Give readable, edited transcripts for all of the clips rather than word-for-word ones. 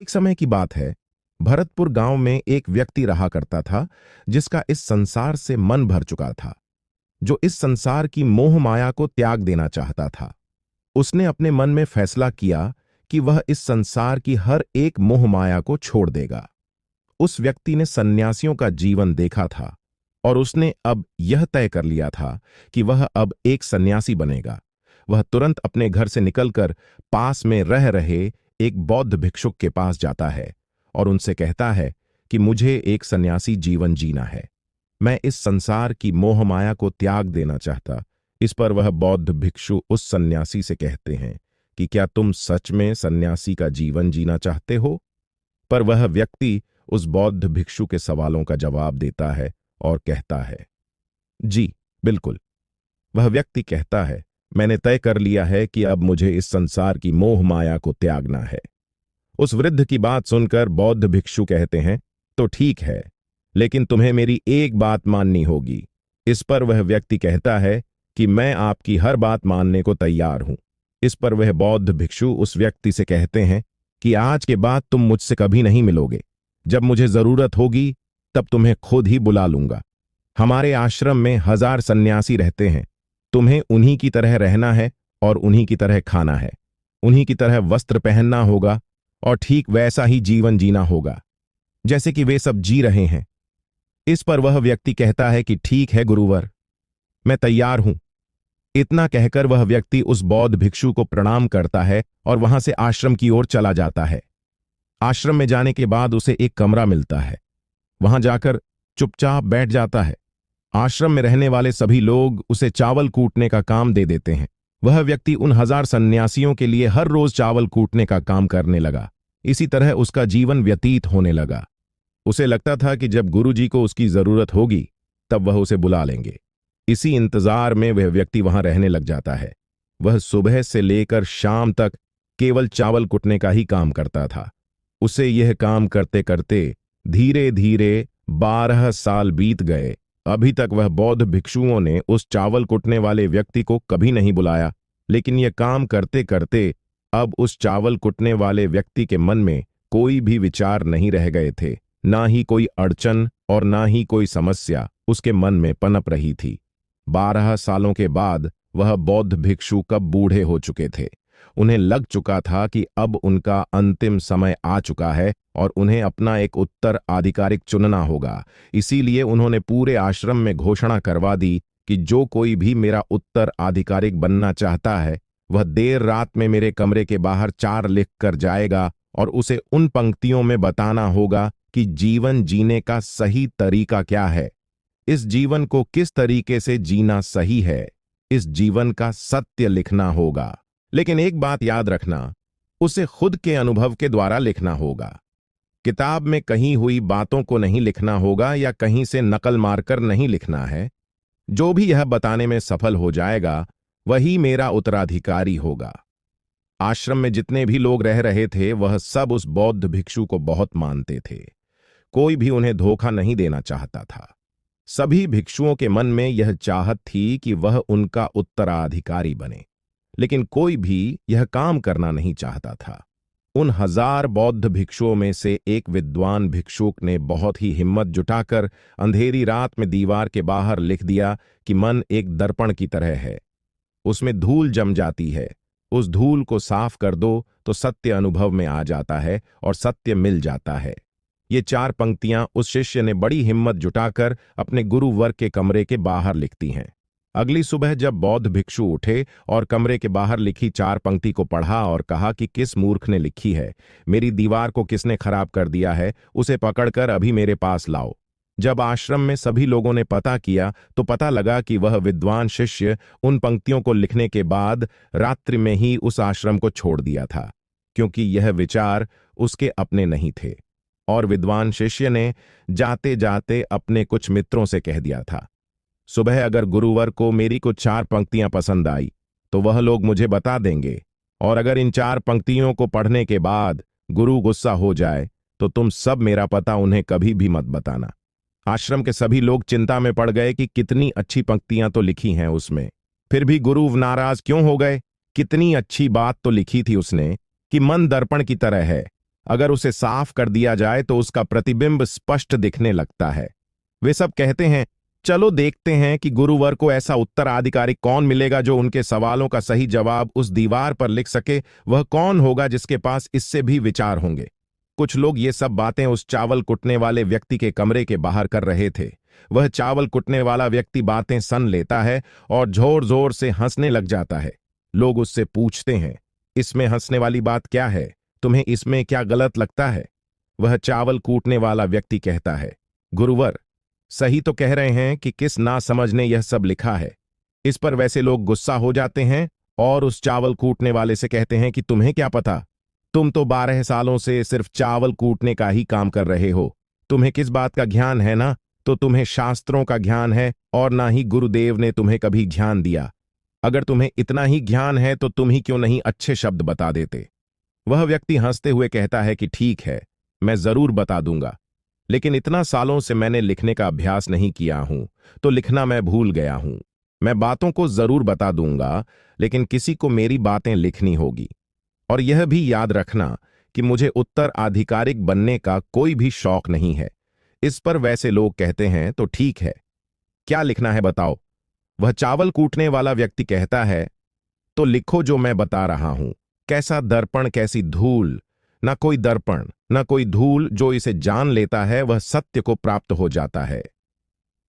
एक समय की बात है। भरतपुर गांव में एक व्यक्ति रहा करता था जिसका इस संसार से मन भर चुका था, जो इस संसार की मोह माया को त्याग देना चाहता था। उसने अपने मन में फैसला किया कि वह इस संसार की हर एक मोह माया को छोड़ देगा। उस व्यक्ति ने सन्यासियों का जीवन देखा था और उसने अब यह तय कर लिया था कि वह अब एक सन्यासी बनेगा। वह तुरंत अपने घर से निकलकर पास में रह रहे एक बौद्ध भिक्षुक के पास जाता है और उनसे कहता है कि मुझे एक सन्यासी जीवन जीना है। मैं इस संसार की मोह माया को त्याग देना चाहता। इस पर वह बौद्ध भिक्षु उस सन्यासी से कहते हैं कि क्या तुम सच में सन्यासी का जीवन जीना चाहते हो? पर वह व्यक्ति उस बौद्ध भिक्षु के सवालों का जवाब देता है और कहता है, जी बिल्कुल। वह व्यक्ति कहता है, मैंने तय कर लिया है कि अब मुझे इस संसार की मोह माया को त्यागना है। उस वृद्ध की बात सुनकर बौद्ध भिक्षु कहते हैं, तो ठीक है, लेकिन तुम्हें मेरी एक बात माननी होगी। इस पर वह व्यक्ति कहता है कि मैं आपकी हर बात मानने को तैयार हूं। इस पर वह बौद्ध भिक्षु उस व्यक्ति से कहते हैं कि आज के बाद तुम मुझसे कभी नहीं मिलोगे। जब मुझे जरूरत होगी तब तुम्हें खुद ही बुला लूंगा। हमारे आश्रम में 1000 सन्यासी रहते हैं। तुम्हें उन्हीं की तरह रहना है और उन्हीं की तरह खाना है, उन्हीं की तरह वस्त्र पहनना होगा और ठीक वैसा ही जीवन जीना होगा जैसे कि वे सब जी रहे हैं। इस पर वह व्यक्ति कहता है कि ठीक है गुरुवर, मैं तैयार हूं। इतना कहकर वह व्यक्ति उस बौद्ध भिक्षु को प्रणाम करता है और वहां से आश्रम की ओर चला जाता है। आश्रम में जाने के बाद उसे एक कमरा मिलता है। वहां जाकर चुपचाप बैठ जाता है। आश्रम में रहने वाले सभी लोग उसे चावल कूटने का काम दे देते हैं। वह व्यक्ति उन 1000 सन्यासियों के लिए हर रोज चावल कूटने का काम करने लगा। इसी तरह उसका जीवन व्यतीत होने लगा। उसे लगता था कि जब गुरुजी को उसकी जरूरत होगी तब वह उसे बुला लेंगे। इसी इंतजार में वह व्यक्ति वहां रहने लग जाता है। वह सुबह से लेकर शाम तक केवल चावल कुटने का ही काम करता था। उसे यह काम करते करते धीरे धीरे 12 साल बीत गए। अभी तक वह बौद्ध भिक्षुओं ने उस चावल कुटने वाले व्यक्ति को कभी नहीं बुलाया, लेकिन यह काम करते करते अब उस चावल कुटने वाले व्यक्ति के मन में कोई भी विचार नहीं रह गए थे। ना ही कोई अड़चन और ना ही कोई समस्या उसके मन में पनप रही थी। 12 सालों के बाद वह बौद्ध भिक्षु कब बूढ़े हो चुके थे। उन्हें लग चुका था कि अब उनका अंतिम समय आ चुका है और उन्हें अपना एक उत्तर आधिकारिक चुनना होगा। इसीलिए उन्होंने पूरे आश्रम में घोषणा करवा दी कि जो कोई भी मेरा उत्तर आधिकारिक बनना चाहता है वह देर रात में मेरे कमरे के बाहर 4 लिख कर जाएगा और उसे उन पंक्तियों में बताना होगा कि जीवन जीने का सही तरीका क्या है, इस जीवन को किस तरीके से जीना सही है। इस जीवन का सत्य लिखना होगा। लेकिन एक बात याद रखना, उसे खुद के अनुभव के द्वारा लिखना होगा। किताब में कहीं हुई बातों को नहीं लिखना होगा या कहीं से नकल मारकर नहीं लिखना है। जो भी यह बताने में सफल हो जाएगा वही मेरा उत्तराधिकारी होगा। आश्रम में जितने भी लोग रह रहे थे वह सब उस बौद्ध भिक्षु को बहुत मानते थे। कोई भी उन्हें धोखा नहीं देना चाहता था। सभी भिक्षुओं के मन में यह चाहत थी कि वह उनका उत्तराधिकारी बने, लेकिन कोई भी यह काम करना नहीं चाहता था। उन 1000 बौद्ध भिक्षुओं में से एक विद्वान भिक्षुक ने बहुत ही हिम्मत जुटाकर अंधेरी रात में दीवार के बाहर लिख दिया कि मन एक दर्पण की तरह है, उसमें धूल जम जाती है। उस धूल को साफ कर दो तो सत्य अनुभव में आ जाता है और सत्य मिल जाता है। ये 4 पंक्तियां उस शिष्य ने बड़ी हिम्मत जुटाकर अपने गुरुवर के कमरे के बाहर लिखती हैं। अगली सुबह जब बौद्ध भिक्षु उठे और कमरे के बाहर लिखी 4 पंक्ति को पढ़ा और कहा कि किस मूर्ख ने लिखी है, मेरी दीवार को किसने खराब कर दिया है, उसे पकड़कर अभी मेरे पास लाओ। जब आश्रम में सभी लोगों ने पता किया तो पता लगा कि वह विद्वान शिष्य उन पंक्तियों को लिखने के बाद रात्रि में ही उस आश्रम को छोड़ दिया था, क्योंकि यह विचार उसके अपने नहीं थे। और विद्वान शिष्य ने जाते जाते अपने कुछ मित्रों से कह दिया था, सुबह अगर गुरुवर को मेरी कुछ 4 पंक्तियां पसंद आई तो वह लोग मुझे बता देंगे, और अगर इन 4 पंक्तियों को पढ़ने के बाद गुरु गुस्सा हो जाए तो तुम सब मेरा पता उन्हें कभी भी मत बताना। आश्रम के सभी लोग चिंता में पड़ गए कि कितनी अच्छी पंक्तियां तो लिखी हैं उसमें, फिर भी गुरु नाराज क्यों हो गए। कितनी अच्छी बात तो लिखी थी उसने कि मन दर्पण की तरह है, अगर उसे साफ कर दिया जाए तो उसका प्रतिबिंब स्पष्ट दिखने लगता है। वे सब कहते हैं, चलो देखते हैं कि गुरुवर को ऐसा उत्तराधिकारी कौन मिलेगा जो उनके सवालों का सही जवाब उस दीवार पर लिख सके। वह कौन होगा जिसके पास इससे भी विचार होंगे। कुछ लोग ये सब बातें उस चावल कुटने वाले व्यक्ति के कमरे के बाहर कर रहे थे। वह चावल कुटने वाला व्यक्ति बातें सुन लेता है और जोर जोर से हंसने लग जाता है। लोग उससे पूछते हैं, इसमें हंसने वाली बात क्या है? तुम्हें इसमें क्या गलत लगता है? वह चावल कूटने वाला व्यक्ति कहता है, गुरुवर, सही तो कह रहे हैं कि किस नासमझ ने यह सब लिखा है। इस पर वैसे लोग गुस्सा हो जाते हैं और उस चावल कूटने वाले से कहते हैं कि तुम्हें क्या पता? तुम तो 12 सालों से सिर्फ चावल कूटने का ही काम कर रहे हो। तुम्हें किस बात का ज्ञान है? ना तो तुम्हें शास्त्रों का ज्ञान है और ना ही गुरुदेव ने तुम्हें कभी ज्ञान दिया। अगर तुम्हें इतना ही ज्ञान है तो तुम ही क्यों नहीं अच्छे शब्द बता देते? वह व्यक्ति हंसते हुए कहता है कि ठीक है, मैं जरूर बता दूंगा, लेकिन इतना सालों से मैंने लिखने का अभ्यास नहीं किया हूं, तो लिखना मैं भूल गया हूं। मैं बातों को जरूर बता दूंगा, लेकिन किसी को मेरी बातें लिखनी होगी। और यह भी याद रखना कि मुझे उत्तराधिकारिक बनने का कोई भी शौक नहीं है। इस पर वैसे लोग कहते हैं, तो ठीक है, क्या लिखना है बताओ? वह चावल कूटने वाला व्यक्ति कहता है, तो लिखो जो मैं बता रहा हूं। कैसा दर्पण, कैसी धूल। ना कोई दर्पण, ना कोई धूल, जो इसे जान लेता है वह सत्य को प्राप्त हो जाता है।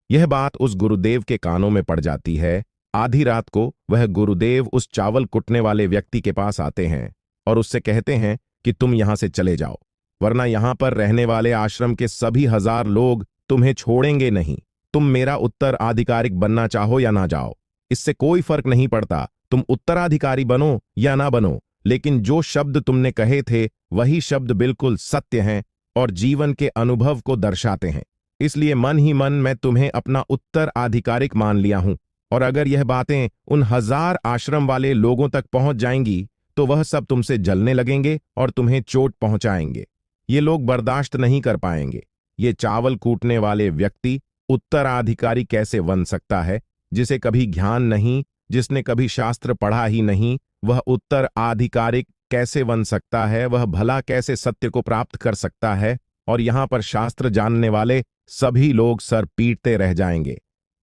यह बात उस गुरुदेव के कानों में पड़ जाती है। आधी रात को वह गुरुदेव उस चावल कुटने वाले व्यक्ति के पास आते हैं और उससे कहते हैं कि तुम यहां से चले जाओ, वरना यहां पर रहने वाले आश्रम के सभी 1000 लोग तुम्हें छोड़ेंगे नहीं। तुम मेरा उत्तराधिकारिक बनना चाहो या ना जाओ, इससे कोई फर्क नहीं पड़ता। तुम उत्तराधिकारी बनो या ना बनो, लेकिन जो शब्द तुमने कहे थे वही शब्द बिल्कुल सत्य हैं और जीवन के अनुभव को दर्शाते हैं। इसलिए मन ही मन मैं तुम्हें अपना उत्तराधिकारिक मान लिया हूं। और अगर यह बातें उन 1000 आश्रम वाले लोगों तक पहुंच जाएंगी तो वह सब तुमसे जलने लगेंगे और तुम्हें चोट पहुंचाएंगे। ये लोग बर्दाश्त नहीं कर पाएंगे। ये चावल कूटने वाले व्यक्ति उत्तराधिकारी कैसे बन सकता है, जिसे कभी ज्ञान नहीं, जिसने कभी शास्त्र पढ़ा ही नहीं? वह उत्तराधिकारिक कैसे बन सकता है? वह भला कैसे सत्य को प्राप्त कर सकता है? और यहां पर शास्त्र जानने वाले सभी लोग सर पीटते रह जाएंगे।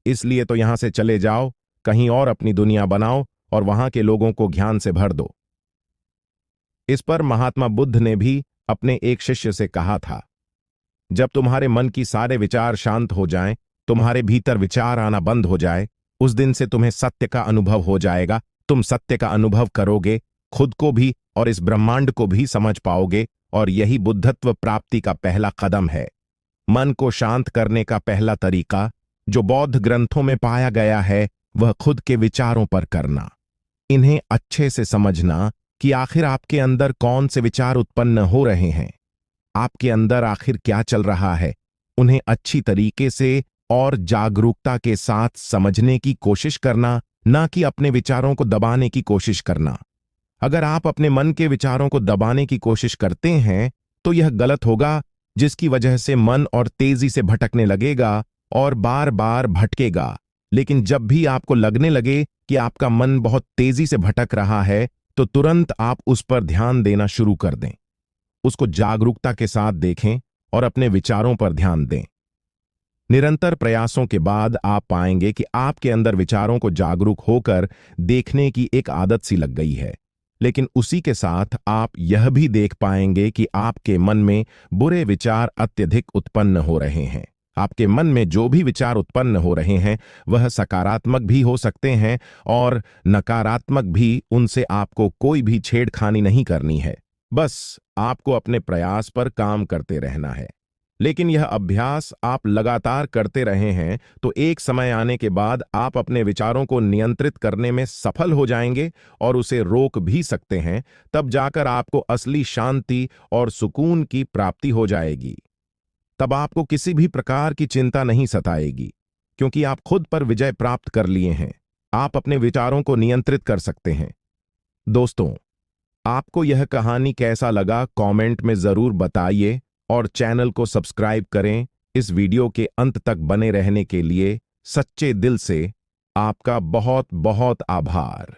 इसलिए तो यहां से चले जाओ, कहीं और अपनी दुनिया बनाओ और वहां के लोगों को ज्ञान से भर दो। इस पर महात्मा बुद्ध ने भी अपने एक शिष्य से कहा था, जब तुम्हारे मन की सारे विचार शांत हो जाएं, तुम्हारे भीतर विचार आना बंद हो जाए, उस दिन से तुम्हें सत्य का अनुभव हो जाएगा। तुम सत्य का अनुभव करोगे, खुद को भी और इस ब्रह्मांड को भी समझ पाओगे, और यही बुद्धत्व प्राप्ति का पहला कदम है। मन को शांत करने का पहला तरीका जो बौद्ध ग्रंथों में पाया गया है, वह खुद के विचारों पर करना। इन्हें अच्छे से समझना कि आखिर आपके अंदर कौन से विचार उत्पन्न हो रहे हैं, आपके अंदर आखिर क्या चल रहा है। उन्हें अच्छी तरीके से और जागरूकता के साथ समझने की कोशिश करना, ना कि अपने विचारों को दबाने की कोशिश करना। अगर आप अपने मन के विचारों को दबाने की कोशिश करते हैं तो यह गलत होगा, जिसकी वजह से मन और तेजी से भटकने लगेगा और बार बार भटकेगा। लेकिन जब भी आपको लगने लगे कि आपका मन बहुत तेजी से भटक रहा है, तो तुरंत आप उस पर ध्यान देना शुरू कर दें। उसको जागरूकता के साथ देखें और अपने विचारों पर ध्यान दें। निरंतर प्रयासों के बाद आप पाएंगे कि आपके अंदर विचारों को जागरूक होकर देखने की एक आदत सी लग गई है। लेकिन उसी के साथ आप यह भी देख पाएंगे कि आपके मन में बुरे विचार अत्यधिक उत्पन्न हो रहे हैं। आपके मन में जो भी विचार उत्पन्न हो रहे हैं वह सकारात्मक भी हो सकते हैं और नकारात्मक भी। उनसे आपको कोई भी छेड़खानी नहीं करनी है, बस आपको अपने प्रयास पर काम करते रहना है। लेकिन यह अभ्यास आप लगातार करते रहे हैं तो एक समय आने के बाद आप अपने विचारों को नियंत्रित करने में सफल हो जाएंगे और उसे रोक भी सकते हैं। तब जाकर आपको असली शांति और सुकून की प्राप्ति हो जाएगी। तब आपको किसी भी प्रकार की चिंता नहीं सताएगी, क्योंकि आप खुद पर विजय प्राप्त कर लिए हैं। आप अपने विचारों को नियंत्रित कर सकते हैं। दोस्तों, आपको यह कहानी कैसा लगा कमेंट में जरूर बताइए और चैनल को सब्सक्राइब करें। इस वीडियो के अंत तक बने रहने के लिए सच्चे दिल से आपका बहुत बहुत आभार।